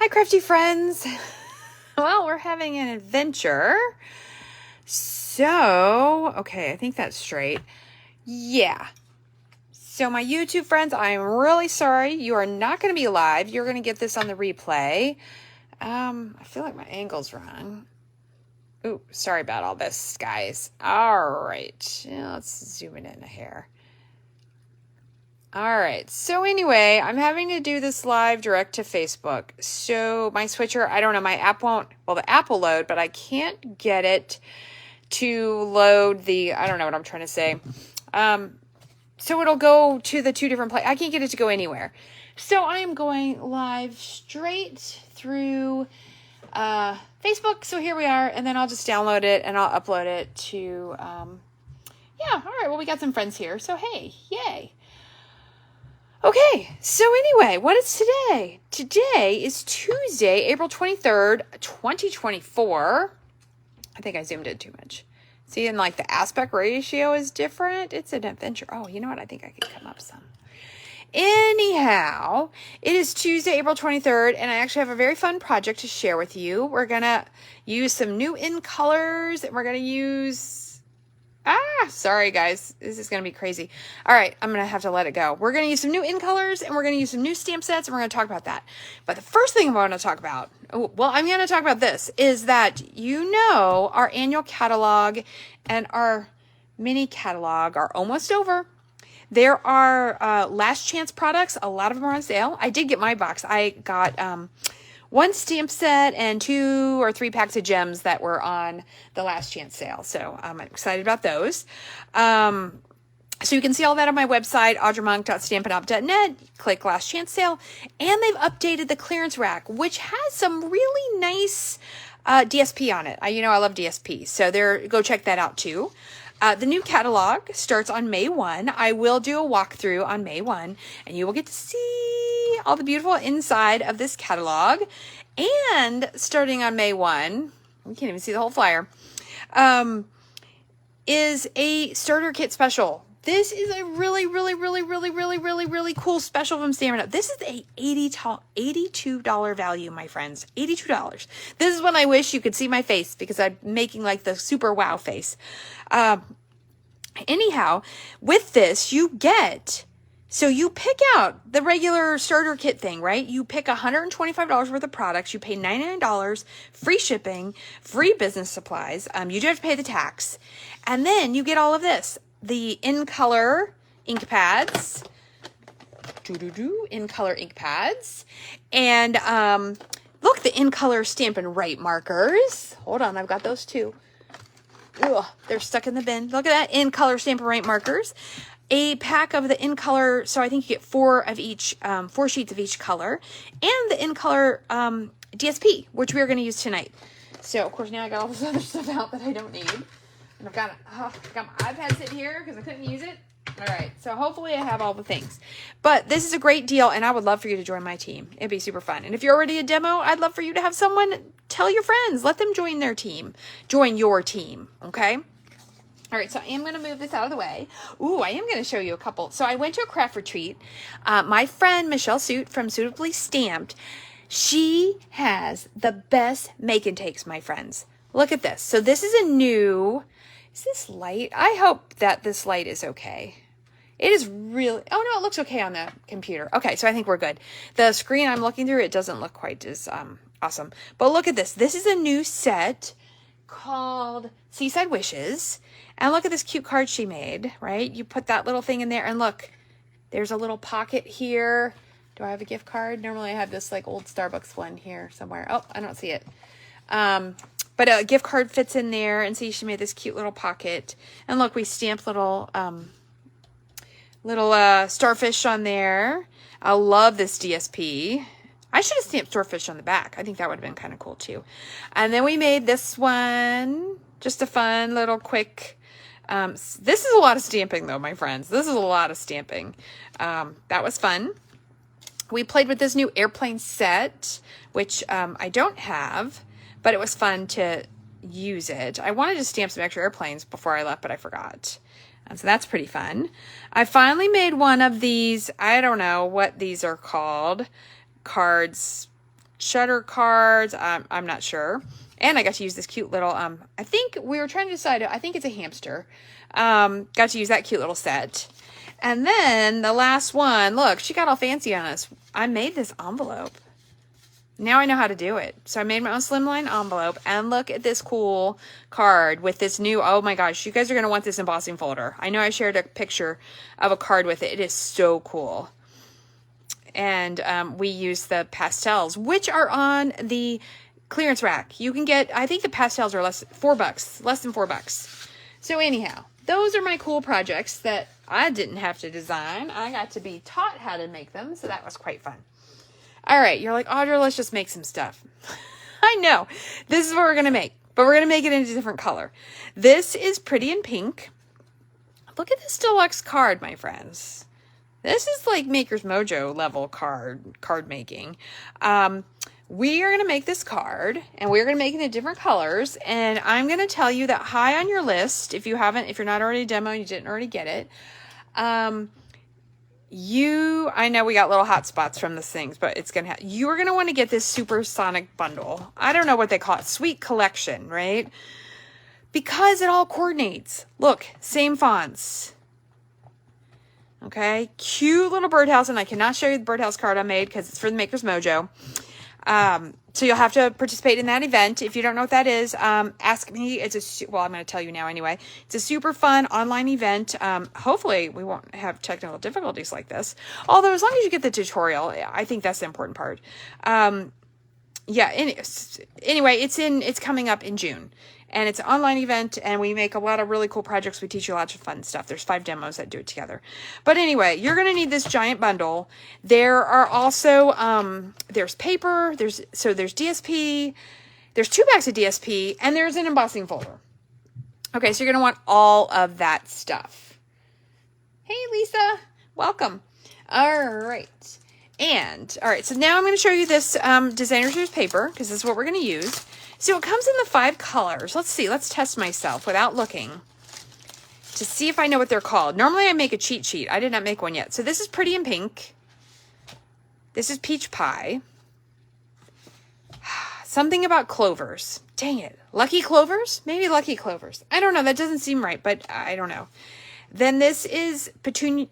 Hi, crafty friends. Well, we're having an adventure. So, okay, I think that's straight. Yeah. So my YouTube friends, I'm really sorry. You are not going to be live. You're going to get this on the replay. I feel like my angle's wrong. Ooh, sorry about all this, guys. All right. Let's zoom it in a hair. All right. So anyway, I'm having to do this live direct to Facebook. So my switcher, I don't know, my app won't, well, the app will load, but I can't get it to load I don't know what I'm trying to say. So it'll go to the two different places. I can't get it to go anywhere. So I am going live straight through Facebook. So here we are. And then I'll just download it and I'll upload it to, yeah. All right. Well, we got some friends here. So, hey, yay. Okay. So anyway, what is today? Today is Tuesday, April 23rd, 2024. I think I zoomed in too much. See, and like the aspect ratio is different. It's an adventure. Oh, you know what? I think I could come up some. Anyhow, it is Tuesday, April 23rd, and I actually have a very fun project to share with you. We're going to use some new in colors, and we're going to use... sorry, guys. This is going to be crazy. All right, I'm going to have to let it go. We're going to use some new in colors, and we're going to use some new stamp sets, and we're going to talk about that. But the first thing I'm going to talk about, I'm going to talk about this, is that our annual catalog and our mini catalog are almost over. There are last chance products. A lot of them are on sale. I did get my box. I got one stamp set and 2 or 3 packs of gems that were on the last chance sale. So I'm excited about those. So you can see all that on my website, audreymonk.stampin'up.net. Click last chance sale. And they've updated the clearance rack, which has some really nice DSP on it. I love DSP. So go check that out too. The new catalog starts on May 1. I will do a walkthrough on May 1, and you will get to see all the beautiful inside of this catalog. And starting on May 1, we can't even see the whole flyer, is a starter kit special. This is a really, really, really, really, really, really, really cool special from Stampin' Up. This is a $82 value, my friends. $82. This is when I wish you could see my face because I'm making like the super wow face. Anyhow, with this, you pick out the regular starter kit thing, right? You pick $125 worth of products. You pay $99, free shipping, free business supplies. You do have to pay the tax. And then you get all of this. The in-color ink pads. In-color ink pads. And look, the in-color Stampin' Right markers. Hold on, I've got those too. Ugh, they're stuck in the bin. Look at that, in-color Stampin' Right markers. A pack of the in-color, so I think you get 4 of each, 4 sheets of each color. And the in-color DSP, which we are going to use tonight. So, of course, now I got all this other stuff out that I don't need. And I've got my iPad sitting here because I couldn't use it. All right, so hopefully I have all the things. But this is a great deal, and I would love for you to join my team. It'd be super fun. And if you're already a demo, I'd love for you to have someone tell your friends. Let them join their team. Join your team, okay? All right, so I am going to move this out of the way. Ooh, I am going to show you a couple. So I went to a craft retreat. My friend, Michelle Suit from Suitably Stamped, she has the best make and takes, my friends. Look at this. So this is a new... Is this light? I hope that this light is okay. It is really... Oh, no, it looks okay on the computer. Okay, so I think we're good. The screen I'm looking through, it doesn't look quite as awesome. But look at this. This is a new set called Seaside Wishes. And look at this cute card she made, right? You put that little thing in there, and look, there's a little pocket here. Do I have a gift card? Normally I have this like old Starbucks one here somewhere. Oh, I don't see it. But a gift card fits in there, and see, she made this cute little pocket. And look, we stamped little starfish on there. I love this DSP. I should have stamped starfish on the back. I think that would have been kind of cool too. And then we made this one, just a fun little quick. This is a lot of stamping though, my friends. This is a lot of stamping. That was fun. We played with this new airplane set, which I don't have. But it was fun to use it. I wanted to stamp some extra airplanes before I left, but I forgot. And so that's pretty fun. I finally made one of these, I don't know what these are called, cards shutter cards. I'm not sure. And I got to use this cute little, I think we were trying to decide, I think it's a hamster. Got to use that cute little set. And then the last one, look, she got all fancy on us. I made this envelope. Now I know how to do it. So I made my own slimline envelope, and look at this cool card with this new, oh my gosh, you guys are going to want this embossing folder. I know I shared a picture of a card with it. It is so cool. And we use the pastels, which are on the clearance rack. You can get, I think the pastels are less than $4. So anyhow, those are my cool projects that I didn't have to design. I got to be taught how to make them, so that was quite fun. All right, you're like, Audra, let's just make some stuff. I know. This is what we're going to make, but we're going to make it in a different color. This is pretty in pink. Look at this deluxe card, my friends. This is like Maker's Mojo level card making. We are going to make this card, and we're going to make it in different colors, and I'm going to tell you that high on your list, if you're not already demoing, you didn't already get it, I know we got little hot spots from these things, but you are going to want to get this supersonic bundle. I don't know what they call it. Sweet collection, right? Because it all coordinates. Look, same fonts. Okay. Cute little birdhouse. And I cannot show you the birdhouse card I made because it's for the Maker's Mojo. So you'll have to participate in that event. If you don't know what that is, ask me. I'm going to tell you now anyway. It's a super fun online event. Hopefully we won't have technical difficulties like this. Although as long as you get the tutorial, I think that's the important part. Yeah. Anyway, it's coming up in June. And it's an online event, and we make a lot of really cool projects. We teach you lots of fun stuff. There's 5 demos that do it together. But anyway, you're going to need this giant bundle. There are also, there's paper, there's DSP, there's 2 bags of DSP, and there's an embossing folder. Okay, so you're going to want all of that stuff. Hey, Lisa, welcome. All right. So now I'm going to show you this designer series paper, because this is what we're going to use. So it comes in the 5 colors. Let's see. Let's test myself without looking to see if I know what they're called. Normally I make a cheat sheet. I did not make one yet. So this is Pretty in Pink. This is Peach Pie. Something about clovers. Dang it. Lucky clovers? Maybe lucky clovers. I don't know. That doesn't seem right, but I don't know. Then this is Petunia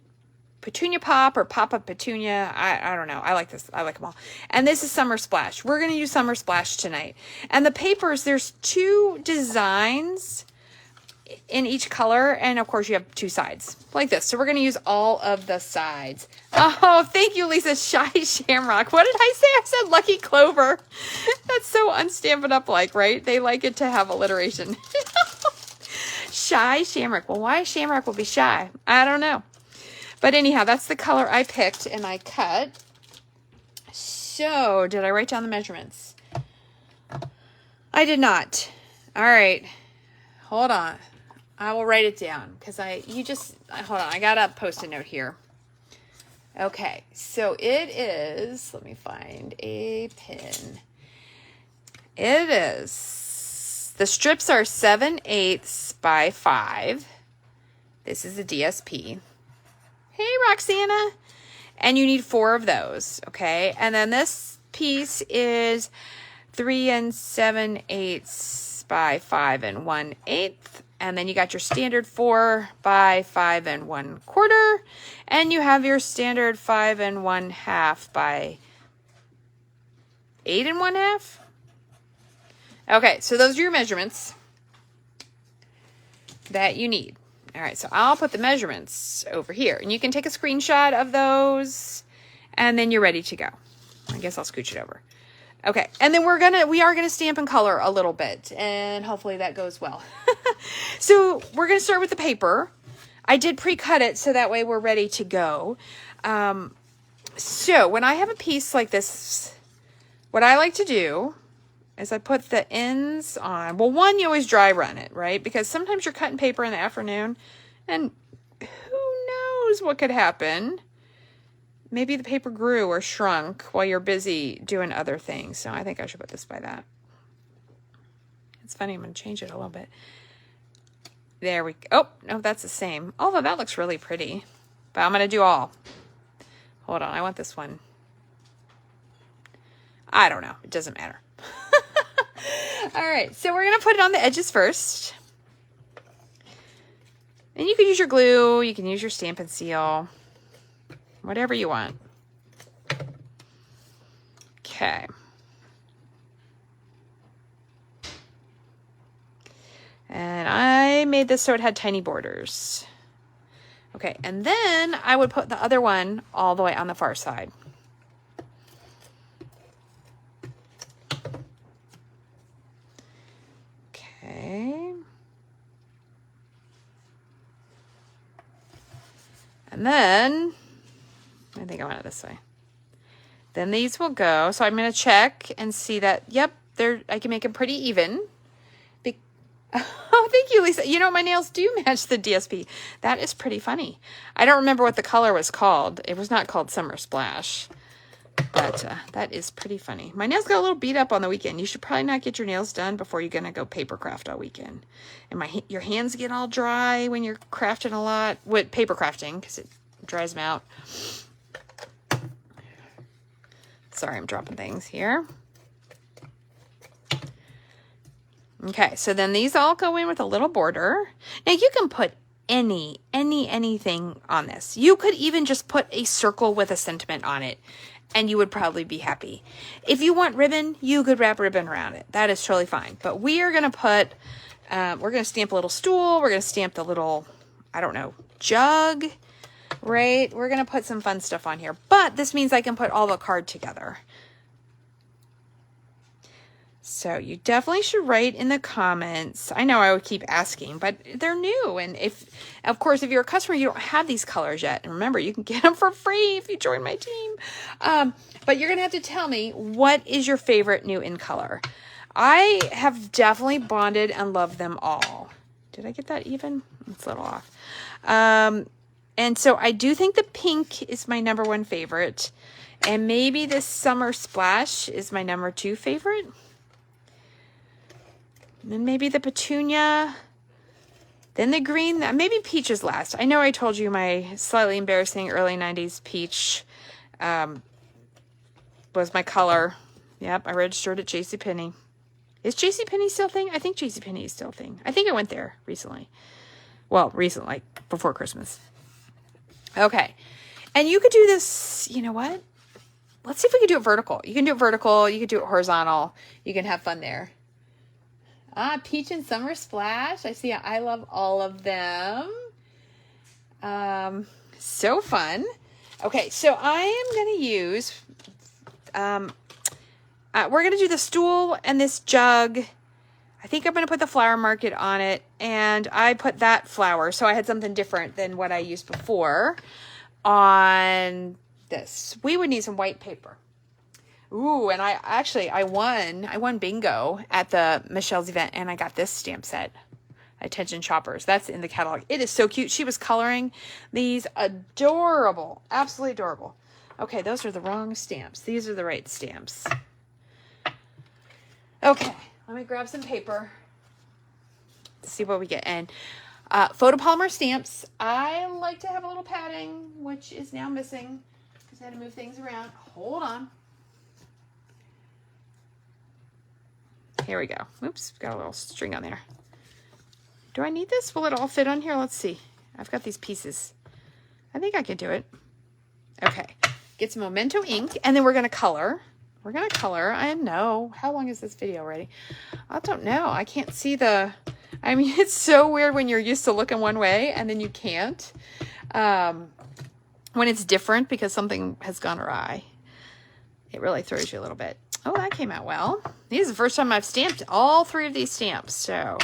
Pop or Papa Petunia. I don't know. I like this. I like them all. And this is Summer Splash. We're going to use Summer Splash tonight. And the papers, there's 2 designs in each color. And of course you have 2 sides like this. So we're going to use all of the sides. Oh, thank you, Lisa. Shy Shamrock. What did I say? I said Lucky Clover. That's so unstampin' up like, right? They like it to have alliteration. Shy Shamrock. Well, why Shamrock will be shy? I don't know. But anyhow, that's the color I picked and I cut. So, did I write down the measurements? I did not. All right. Hold on. I will write it down because hold on. I got a Post-it note here. Okay. So it is, let me find a pin. It is, the strips are 7/8 by 5. This is a DSP. Hey, Roxana. And you need 4 of those, okay? And then this piece is 3 7/8 by 5 1/8. And then you got your standard 4 by 5 1/4. And you have your standard 5 1/2 by 8 1/2. Okay, so those are your measurements that you need. All right, so I'll put the measurements over here. And you can take a screenshot of those, and then you're ready to go. I guess I'll scooch it over. Okay, and then we are gonna stamp and color a little bit, and hopefully that goes well. So we're gonna start with the paper. I did pre-cut it, so that way we're ready to go. So when I have a piece like this, what I like to do is I put the ends on. Well, one, you always dry run it, right? Because sometimes you're cutting paper in the afternoon, and who knows what could happen. Maybe the paper grew or shrunk while you're busy doing other things. So I think I should put this by that. It's funny, I'm going to change it a little bit. There we go. Oh, no, that's the same. Although that looks really pretty. But I'm going to do all. Hold on, I want this one. I don't know. It doesn't matter. All right, so we're going to put it on the edges first. And you can use your glue. You can use your Stampin' Seal. Whatever you want. Okay. And I made this so it had tiny borders. Okay, and then I would put the other one all the way on the far side. Okay. And then, I think I want it this way. Then these will go. So I'm going to check and see that, yep, I can make them pretty even. Oh, thank you, Lisa. You know, my nails do match the DSP. That is pretty funny. I don't remember what the color was called. It was not called Summer Splash. But that is pretty funny. My nails got a little beat up on the weekend. You should probably not get your nails done before you're going to go paper craft all weekend. And your hands get all dry when you're crafting a lot. With paper crafting, because it dries them out. Sorry, I'm dropping things here. Okay, so then these all go in with a little border. Now you can put anything on this. You could even just put a circle with a sentiment on it, and you would probably be happy. If you want ribbon, you could wrap ribbon around it. That is totally fine. But we are going to put, we're going to stamp a little stool. We're going to stamp the little, I don't know, jug, right? We're going to put some fun stuff on here. But this means I can put all the card together. So you definitely should write in the comments. I know I would keep asking, but they're new. And of course, if you're a customer, you don't have these colors yet. And remember, you can get them for free if you join my team. But you're going to have to tell me, what is your favorite new in color? I have definitely bonded and loved them all. Did I get that even? It's a little off. And so I do think the pink is my #1 favorite. And maybe this Summer Splash is my #2 favorite. And then maybe the petunia, then the green, maybe peach is last. I know I told you my slightly embarrassing early 90s peach was my color. Yep, I registered at JCPenney. Is JCPenney still a thing? I think JCPenney is still a thing. I think I went there recently. Well, recently, like before Christmas. Okay, and you could do this, you know what? Let's see if we can do it vertical. You can do it vertical, you can do it horizontal. You can have fun there. Peach and Summer Splash. I see. I love all of them. So fun. Okay, so I am going to use, we're going to do the stool and this jug. I think I'm going to put the flower market on it, and I put that flower, so I had something different than what I used before on this. We would need some white paper. Ooh, and I won bingo at the Michelle's event, and I got this stamp set. Attention shoppers. That's in the catalog. It is so cute. She was coloring these. Adorable. Absolutely adorable. Okay, those are the wrong stamps. These are the right stamps. Okay, let me grab some paper. Let's see what we get. And photopolymer stamps. I like to have a little padding, which is now missing because I had to move things around. Hold on. Here we go. Oops, got a little string on there. Do I need this? Will it all fit on here? Let's see. I've got these pieces. I think I can do it. Okay. Get some Memento ink, and then we're going to color. We're going to color. I know. How long is this video already? I don't know. I can't see the... I mean, it's so weird when you're used to looking one way, and then you can't. When it's different because something has gone awry. It really throws you a little bit. Oh, that came out well. This is the first time I've stamped all 3 of these stamps, so.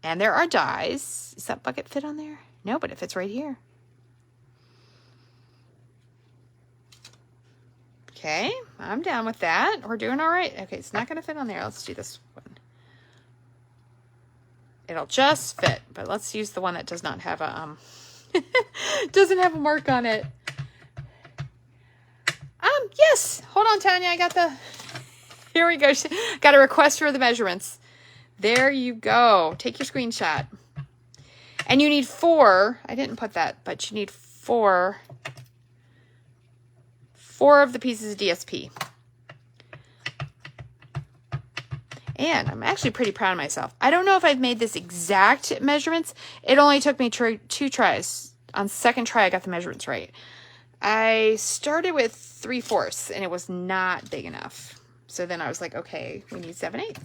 And there are dies. Does that bucket fit on there? No, but it fits right here. Okay, I'm down with that. We're doing all right. Okay, it's not going to fit on there. Let's do this one. It'll just fit, but let's use the one that does not have a, doesn't have a mark on it. Yes. Hold on, Tanya. I got the, here we go. Got a request for the measurements. There you go. Take your screenshot. And you need 4. I didn't put that, but you need 4 4 of the pieces of DSP. And I'm actually pretty proud of myself. I don't know if I've made this exact measurements. It only took me 2 tries. On second try, I got the measurements right. I started with 3/4 and it was not big enough. So then I was like, okay, we need 7/8.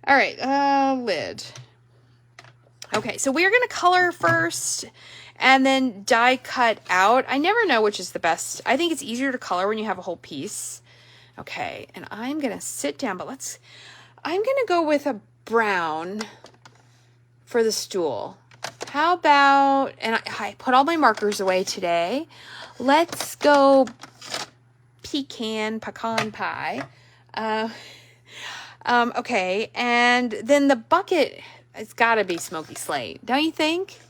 All right, lid. Okay, so we're gonna color first and then die cut out. I never know which is the best. I think it's easier to color when you have a whole piece. Okay, and I'm gonna sit down, but I'm gonna go with a brown for the stool. How about, and I put all my markers away today. Let's go pecan pie. Okay, and then the bucket, it's gotta be smoky slate, don't you think?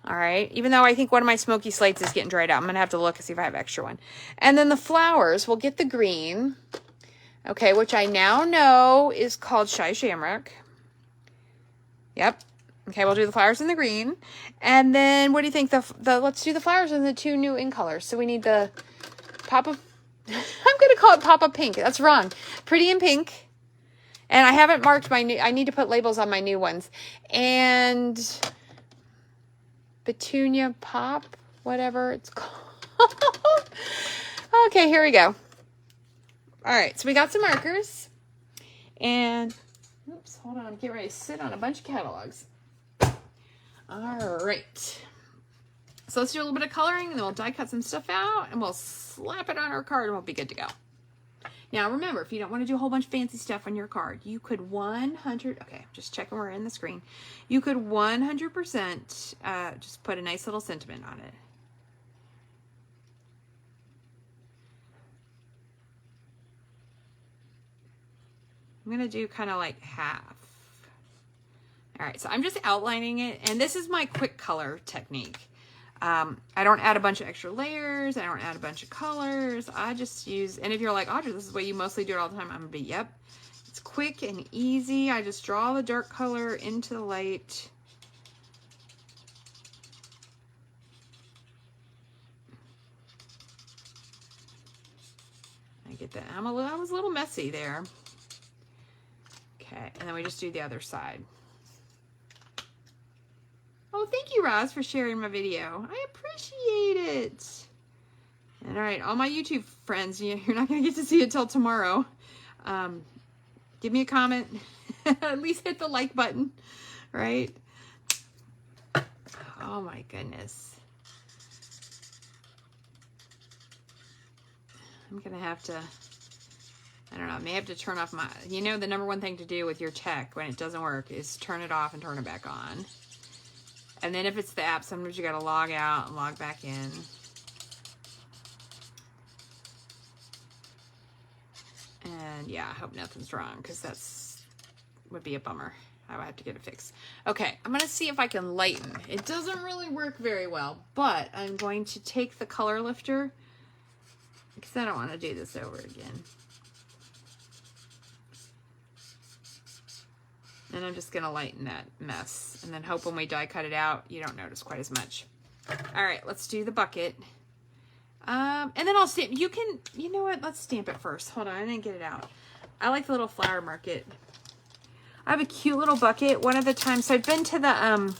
All right, even though I think one of my smoky slates is getting dried out. I'm gonna have to look and see if I have extra one. And then the flowers, we'll get the green. Okay, which I now know is called Shy Shamrock. Yep. Okay, we'll do the flowers in the green. And then what do you think? Let's do the flowers in the 2 new in colors. So we need the Papa, I'm gonna call it Papa Pink. That's wrong. Pretty in Pink. And I haven't marked my new, I need to put labels on my new ones. And Petunia Pop, whatever it's called. Okay, here we go. All right, so we got some markers. And, oops, hold on, get ready to sit on a bunch of catalogs. All right. So let's do a little bit of coloring, and then we'll die cut some stuff out, and we'll slap it on our card, and we'll be good to go. Now, remember, if you don't want to do a whole bunch of fancy stuff on your card, you could okay, just checking we're in the screen. You could 100% just put a nice little sentiment on it. I'm going to do kind of like half. All right, so I'm just outlining it, and this is my quick color technique. I don't add a bunch of extra layers. I don't add a bunch of colors. I just use, and if you're like, Audrey, this is what you mostly do it all the time, I'm gonna be, yep. It's quick and easy. I just draw the dark color into the light. I get that. I was a little messy there. Okay, and then we just do the other side. Oh, thank you, Roz, for sharing my video. I appreciate it. And all right, all my YouTube friends, you're not going to get to see it till tomorrow. Give me a comment. At least hit the like button, right? Oh, my goodness. I'm going to have to, I don't know, I may have to turn off my, the number one thing to do with your tech when it doesn't work is turn it off and turn it back on. And then if it's the app, sometimes you got to log out and log back in. And yeah, I hope nothing's wrong because would be a bummer. I would have to get it fixed. Okay, I'm going to see if I can lighten. It doesn't really work very well, but I'm going to take the color lifter because I don't want to do this over again. And I'm just going to lighten that mess and then hope when we die cut it out, you don't notice quite as much. All right, let's do the bucket. And then I'll stamp. You know what? Let's stamp it first. Hold on, I didn't get it out. I like the little flower market. I have a cute little bucket. One of the times, so I've been to the,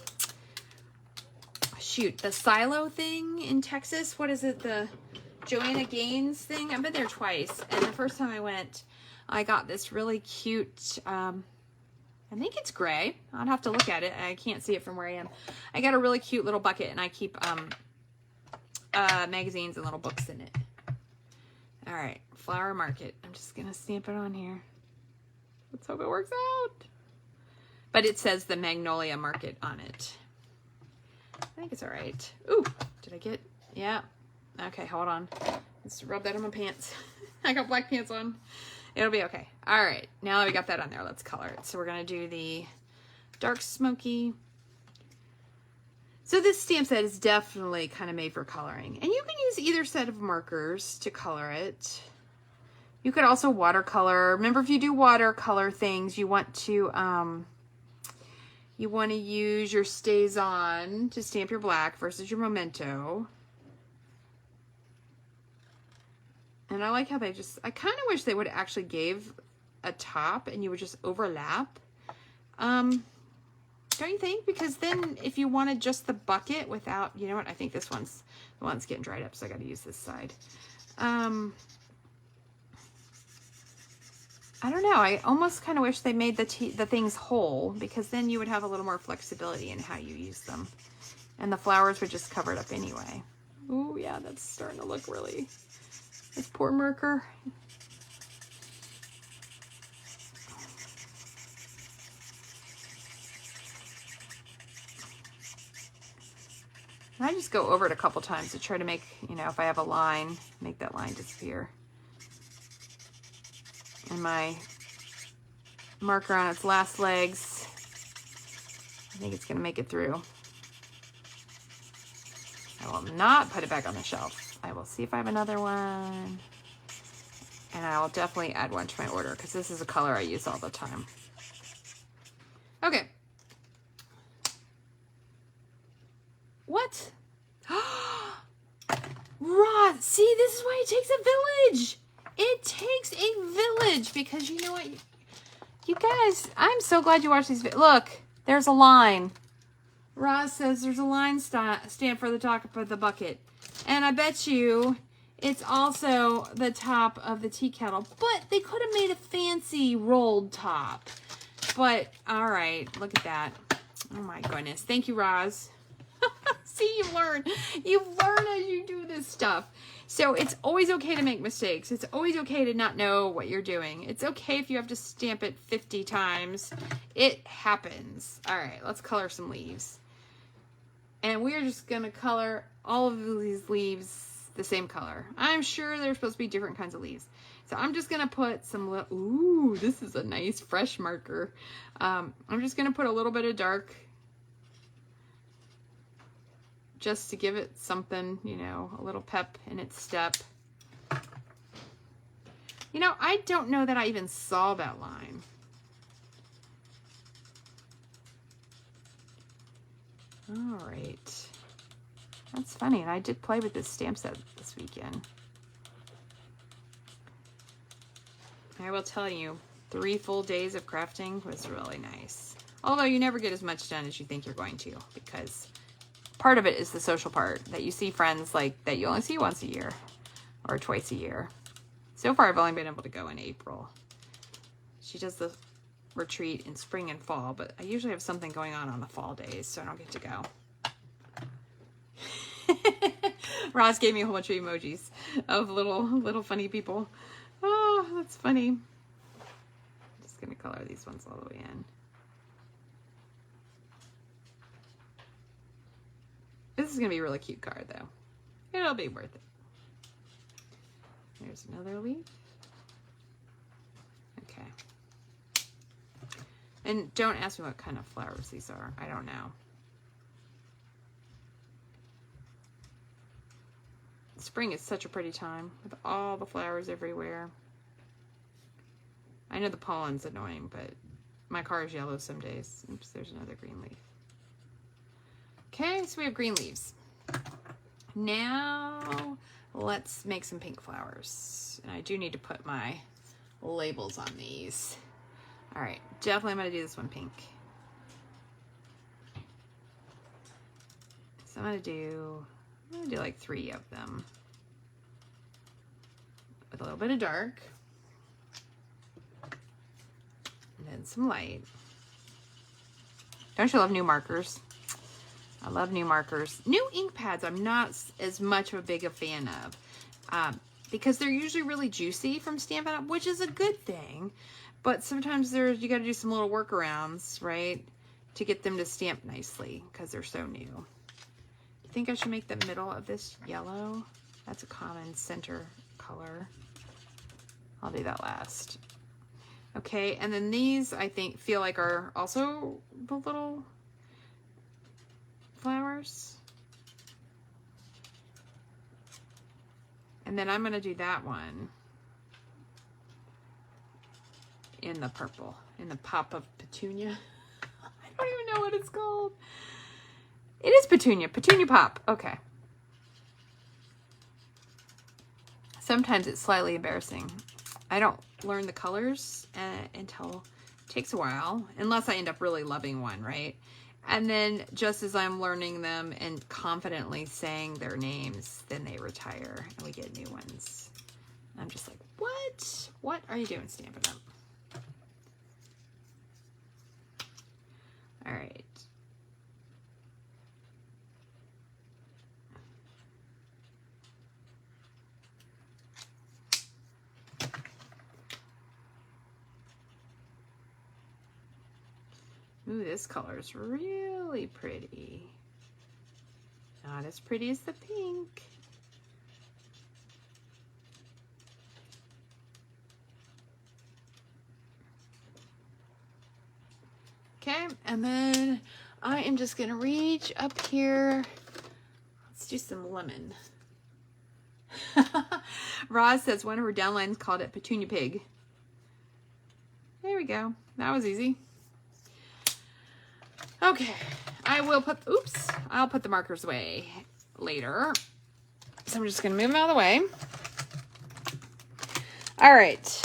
the silo thing in Texas. What is it? The Joanna Gaines thing. I've been there twice. And the first time I went, I got this really cute, I think it's gray. I'd have to look at it. I can't see it from where I am. I got a really cute little bucket, and I keep magazines and little books in it. All right, flower market. I'm just going to stamp it on here. Let's hope it works out. But it says the Magnolia Market on it. I think it's all right. Ooh, did I get, yeah. Okay, hold on. Let's rub that on my pants. I got black pants on. It'll be okay. All right, now that we got that on there, let's color it. So we're gonna do the dark smoky. So this stamp set is definitely kind of made for coloring. And you can use either set of markers to color it. You could also watercolor. Remember, if you do watercolor things, you want to use your Stays On to stamp your black versus your Memento. And I like how they just, I kind of wish they would actually gave a top and you would just overlap. Don't you think? Because then if you wanted just the bucket without, you know what? I think this one's the one that's getting dried up, so I got to use this side. I don't know. I almost kind of wish they made the things whole, because then you would have a little more flexibility in how you use them. And the flowers would just cover it up anyway. Ooh, yeah, that's starting to look really... This poor marker. And I just go over it a couple times to try to make, you know, if I have a line, make that line disappear. And my marker on its last legs, I think it's going to make it through. I will not put it back on the shelf. I will see if I have another one. And I will definitely add one to my order, because this is a color I use all the time. Okay. What? Ross, see, this is why it takes a village. It takes a village, because you know what? You guys, I'm so glad you watched these videos. Look, there's a line. Roz says there's a line stamp for the top of the bucket. And I bet you it's also the top of the tea kettle. But they could have made a fancy rolled top. But, all right, look at that. Oh, my goodness. Thank you, Roz. See, you learn. You learn as you do this stuff. So it's always okay to make mistakes. It's always okay to not know what you're doing. It's okay if you have to stamp it 50 times. It happens. All right, let's color some leaves. And we're just going to color all of these leaves the same color. I'm sure there's supposed to be different kinds of leaves. So I'm just going to put some, ooh, this is a nice fresh marker. I'm just going to put a little bit of dark just to give it something, you know, a little pep in its step. You know, I don't know that I even saw that line. All right. That's funny. And I did play with this stamp set this weekend. I will tell you, 3 full days of crafting was really nice. Although you never get as much done as you think you're going to, because part of it is the social part, that you see friends like that you only see once a year or twice a year. So far, I've only been able to go in April. She does the retreat in spring and fall, but I usually have something going on the fall days, so I don't get to go. Roz gave me a whole bunch of emojis of little funny people. Oh, that's funny. I'm just gonna color these ones all the way in. This is gonna be a really cute card, though. It'll be worth it. There's another leaf. Okay. And don't ask me what kind of flowers these are. I don't know. Spring is such a pretty time with all the flowers everywhere. I know the pollen's annoying, but my car is yellow some days. Oops, there's another green leaf. Okay, so we have green leaves. Now let's make some pink flowers. And I do need to put my labels on these. All right, definitely I'm gonna do this one pink. So I'm gonna do like 3 of them with a little bit of dark and then some light. Don't you love new markers? I love new markers. New ink pads I'm not as much of a big fan of because they're usually really juicy from Stampin' Up, which is a good thing. But sometimes you got to do some little workarounds, right, to get them to stamp nicely because they're so new. I think I should make the middle of this yellow. That's a common center color. I'll do that last. Okay, and then these I think feel like are also the little flowers. And then I'm going to do that one in the purple, in the pop of petunia. I don't even know what it's called. It is petunia, petunia pop. Okay. Sometimes it's slightly embarrassing. I don't learn the colors until it takes a while, unless I end up really loving one, right? And then just as I'm learning them and confidently saying their names, then they retire and we get new ones. I'm just like, what? What are you doing, Stampin' Up? All right. Ooh, this color is really pretty. Not as pretty as the pink. Okay, and then I am just gonna reach up here. Let's do some lemon. Roz says one of her downlines called it Petunia Pig. There we go. That was easy. Okay, I will put, oops, I'll put the markers away later. So I'm just gonna move them out of the way. All right.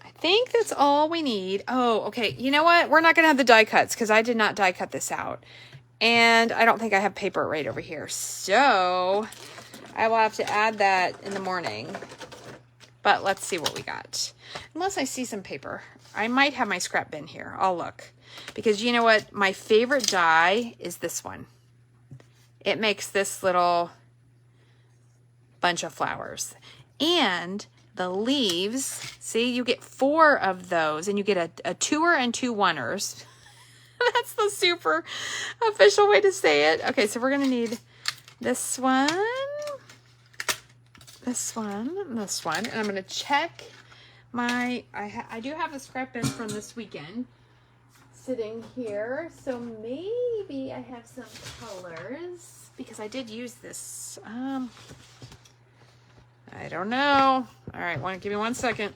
I think that's all we need. Oh, okay. You know what? We're not gonna have the die cuts because I did not die cut this out. And I don't think I have paper right over here. So I will have to add that in the morning. But let's see what we got. Unless I see some paper. I might have my scrap bin here. I'll look. Because you know what? My favorite die is this one. It makes this little bunch of flowers. And the leaves, see, you get 4 of those. And you get a 2er and 2 1ers. That's the super official way to say it. Okay, so we're going to need this one, this one, this one. And I'm going to check my, I do have the scrap bin from this weekend sitting here. So maybe I have some colors because I did use this. I don't know. All right, give me 1 second.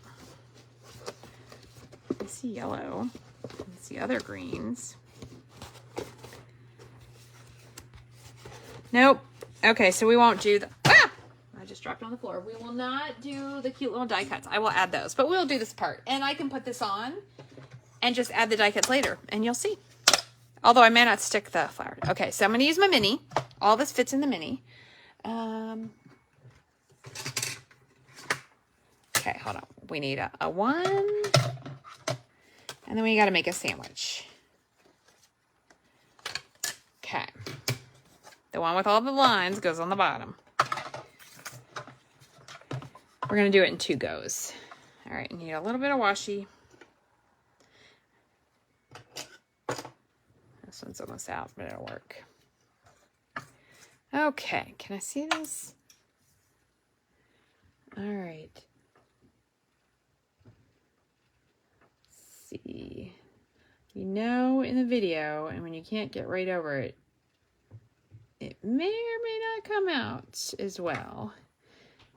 I see yellow. I see other greens. Nope. Okay, so we won't do the, I just dropped on the floor. We will not do the cute little die cuts. I will add those, but we'll do this part. And I can put this on and just add the die cuts later, and you'll see. Although I may not stick the flower. Okay, so I'm going to use my mini. All this fits in the mini. Okay, hold on. We need a 1. And then we got to make a sandwich. Okay. The one with all the lines goes on the bottom. We're going to do it in 2 goes. All right, need a little bit of washi. This one's almost out, but it'll work. Okay, can I see this? All right. Let's see. You know in the video, and when you can't get right over it, it may or may not come out as well.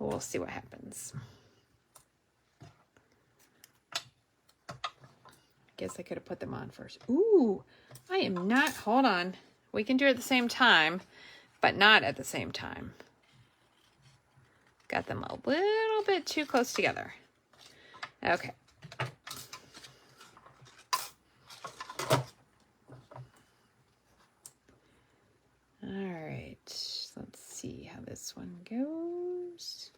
We'll see what happens. Guess I could have put them on first. Ooh, I am not, hold on. We can do it at the same time, but not at the same time. Got them a little bit too close together. Okay. All right, let's see how this one goes.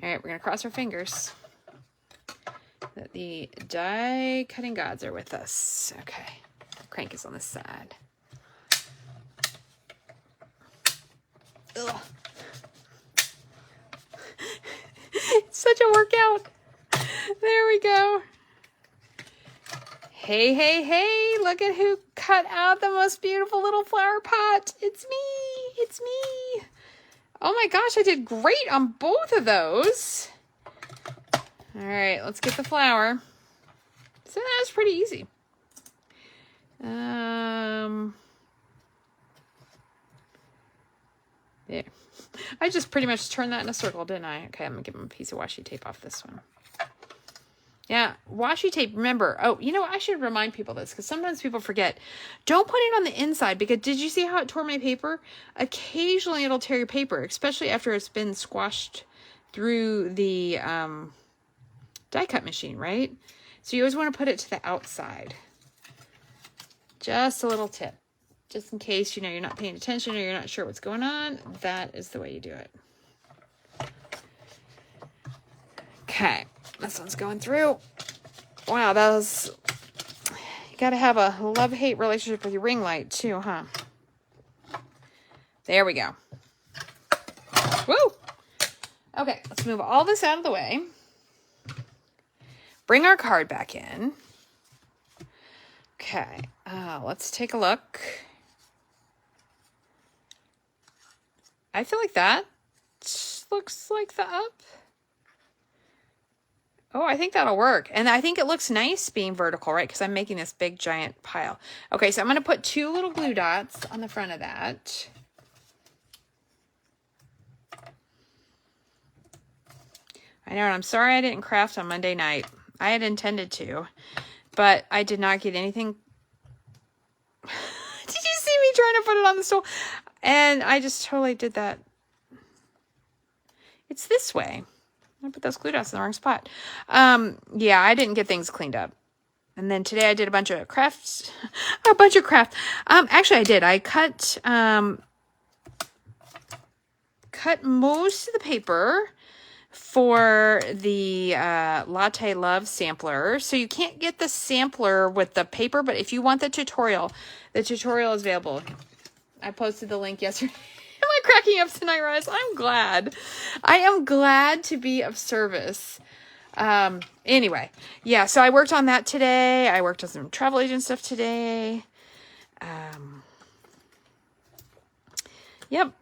All right, we're going to cross our fingers that the die cutting gods are with us. Okay, the crank is on this side. Ugh. It's such a workout. There we go. Hey, hey, hey, look at who cut out the most beautiful little flower pot. It's me. It's me. Oh my gosh, I did great on both of those. All right, let's get the flower. So that was pretty easy. There. I just pretty much turned that in a circle, didn't I? Okay, I'm gonna give him a piece of washi tape off this one. Yeah, washi tape, remember. Oh, you know, I should remind people this because sometimes people forget. Don't put it on the inside because did you see how it tore my paper? Occasionally it'll tear your paper, especially after it's been squashed through the die cut machine, right? So you always want to put it to the outside. Just a little tip. Just in case, you know, you're not paying attention or you're not sure what's going on. That is the way you do it. Okay, this one's going through. Wow, that was... You gotta have a love-hate relationship with your ring light too, huh? There we go. Woo! Okay, let's move all this out of the way. Bring our card back in. Okay, let's take a look. I feel like that looks like the up. Oh, I think that'll work. And I think it looks nice being vertical, right? Because I'm making this big giant pile. Okay, so I'm going to put 2 little glue dots on the front of that. I know, and I'm sorry I didn't craft on Monday night. I had intended to, but I did not get anything. Did you see me trying to put it on the stool? And I just totally did that. It's this way. I put those glue dots in the wrong spot. Yeah, I didn't get things cleaned up. And then today I did a bunch of crafts. Actually I did. I cut most of the paper for the Latte Love sampler. So you can't get the sampler with the paper, but if you want the tutorial is available. I posted the link yesterday. Am I cracking up tonight, Roz? I'm glad. I am glad to be of service. Anyway, yeah, so I worked on that today. I worked on some travel agent stuff today. Yep.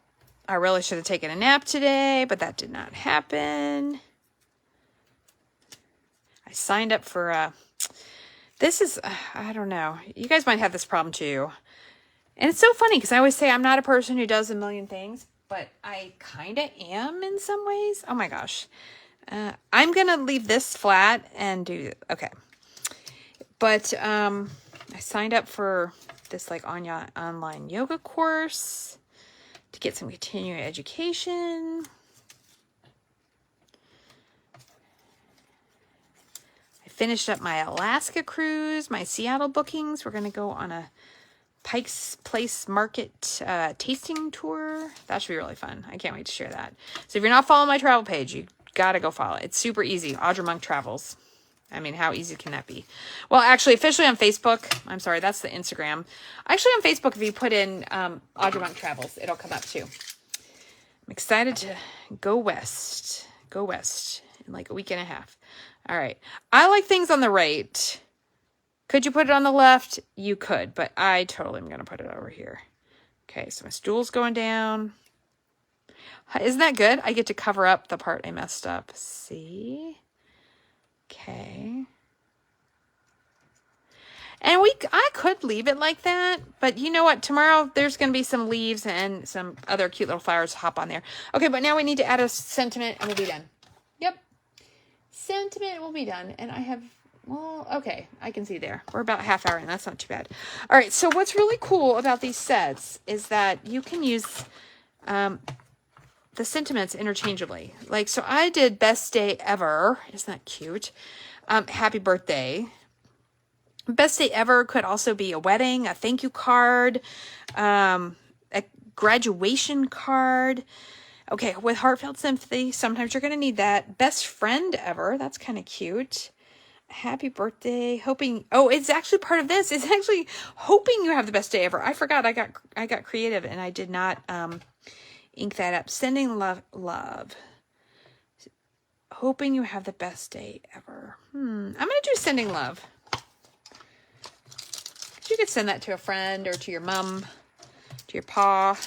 I really should have taken a nap today, but that did not happen. I signed up for, this is, I don't know. You guys might have this problem too. And it's so funny because I always say I'm not a person who does a million things, but I kind of am in some ways. Oh my gosh. I'm going to leave this flat and do, okay. But I signed up for this like online yoga course to get some continuing education. I finished up my Alaska cruise, my Seattle bookings. We're going to go on a Pike's Place Market tasting tour. That should be really fun. I can't wait to share that. So if you're not following my travel page, you got to go follow it. It's super easy. Audra Monk Travels. I mean, how easy can that be? Well, actually, officially on Facebook. I'm sorry, that's the Instagram. Actually, on Facebook, if you put in Audra Monk Travels, it'll come up too. I'm excited to go west. Go west in like a week and a half. All right. I like things on the right. Could you put it on the left? You could, but I totally am going to put it over here. Okay, so my stool's going down. Isn't that good? I get to cover up the part I messed up. See? Okay. And I could leave it like that, but you know what? Tomorrow there's going to be some leaves and some other cute little flowers to hop on there. Okay, but now we need to add a sentiment and we'll be done. Yep. Sentiment will be done. And I have... Well, okay, I can see there. We're about half hour in. That's not too bad. All right, so what's really cool about these sets is that you can use the sentiments interchangeably. Like, so I did best day ever. Isn't that cute? Happy birthday. Best day ever could also be a wedding, a thank you card, a graduation card. Okay, with heartfelt sympathy, sometimes you're going to need that. Best friend ever. That's kind of cute. Happy birthday, hoping, oh, it's actually part of this. It's actually hoping you have the best day ever. I forgot I got creative and I did not ink that up. Sending love. Hoping you have the best day ever. I'm going to do sending love. You could send that to a friend or to your mom, to your pa.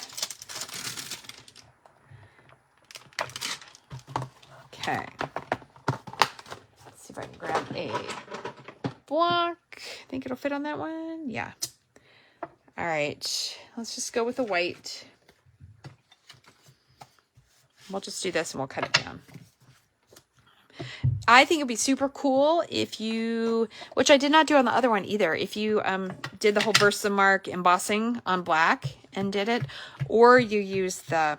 Okay. If I can grab a block. Think it'll fit on that one? Yeah. All right. Let's just go with the white. We'll just do this and we'll cut it down. I think it'd be super cool if you, which I did not do on the other one either, if you did the whole Versamark embossing on black and did it, or you use the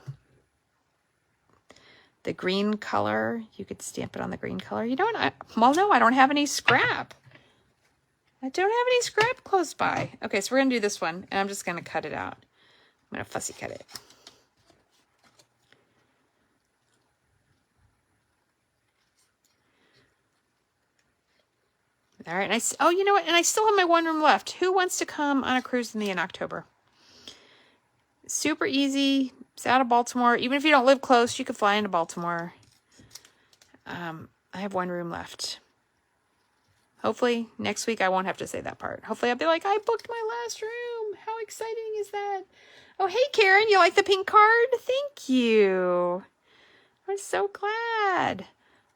green color. You could stamp it on the green color. You know what? Well, no, I don't have any scrap. I don't have any scrap close by. Okay, so we're going to do this one, and I'm just going to cut it out. I'm going to fussy cut it. All right, and oh, you know what? And I still have my one room left. Who wants to come on a cruise with me in October? Super easy. It's out of Baltimore. Even if you don't live close, you could fly into Baltimore. I have one room left. Hopefully next week I won't have to say that part. Hopefully I'll be like, I booked my last room. How exciting is that? Oh, hey, Karen, you like the pink card? Thank you. I'm so glad.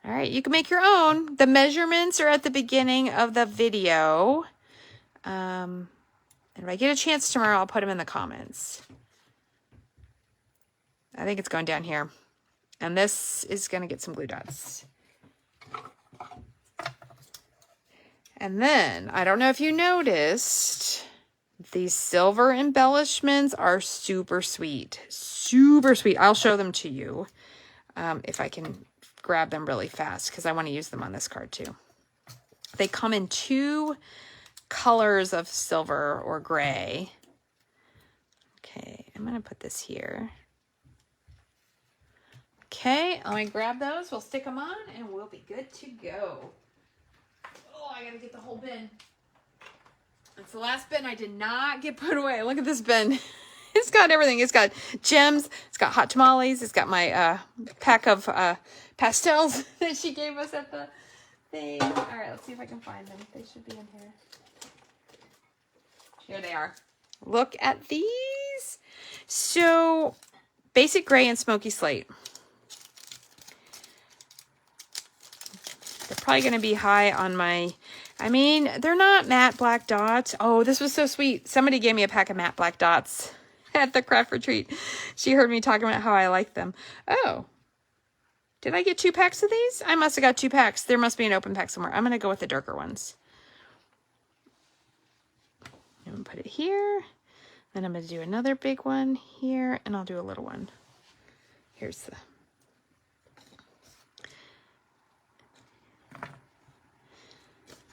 All right, you can make your own. The measurements are at the beginning of the video. And if I get a chance tomorrow, I'll put them in the comments. I think it's going down here. And this is going to get some glue dots. And then, I don't know if you noticed, these silver embellishments are super sweet. Super sweet. I'll show them to you if I can grab them really fast, because I want to use them on this card too. They come in 2 colors of silver or gray. Okay, I'm going to put this here. Okay, let me grab those. We'll stick them on and we'll be good to go. Oh, I got to get the whole bin. It's the last bin I did not get put away. Look at this bin. It's got everything. It's got gems. It's got hot tamales. It's got my pack of pastels that she gave us at the thing. All right, let's see if I can find them. They should be in here. Here they are. Look at these. So, basic gray and smoky slate. They're probably going to be high on my... I mean, they're not matte black dots. Oh, this was so sweet. Somebody gave me a pack of matte black dots at the craft retreat. She heard me talking about how I like them. Oh, did I get 2 packs of these? I must have got 2 packs. There must be an open pack somewhere. I'm going to go with the darker ones. I'm going to put it here. Then I'm going to do another big one here, and I'll do a little one. Here's the...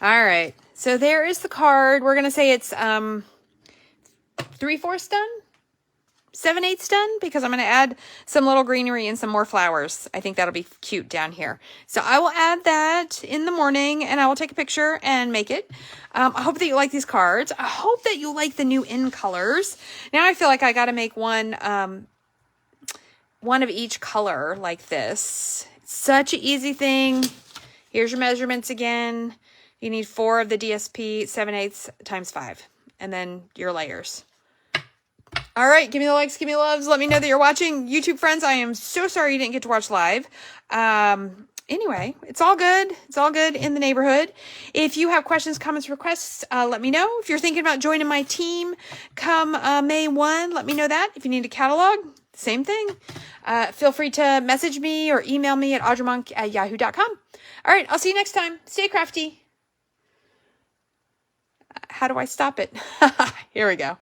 All right, so there is the card. We're going to say it's 3/4 done, 7/8 done, because I'm going to add some little greenery and some more flowers. I think that'll be cute down here. So I will add that in the morning, and I will take a picture and make it. I hope that you like these cards. I hope that you like the new in colors. Now I feel like I got to make one of each color like this. It's such an easy thing. Here's your measurements again. You need 4 of the DSP 7/8 times 5, and then your layers. All right, give me the likes, give me the loves. Let me know that you're watching. YouTube friends, I am so sorry you didn't get to watch live. Anyway, it's all good. It's all good in the neighborhood. If you have questions, comments, requests, let me know. If you're thinking about joining my team come May 1, let me know that. If you need a catalog, same thing. Feel free to message me or email me at audramonk@yahoo.com. All right, I'll see you next time. Stay crafty. How do I stop it? Here we go.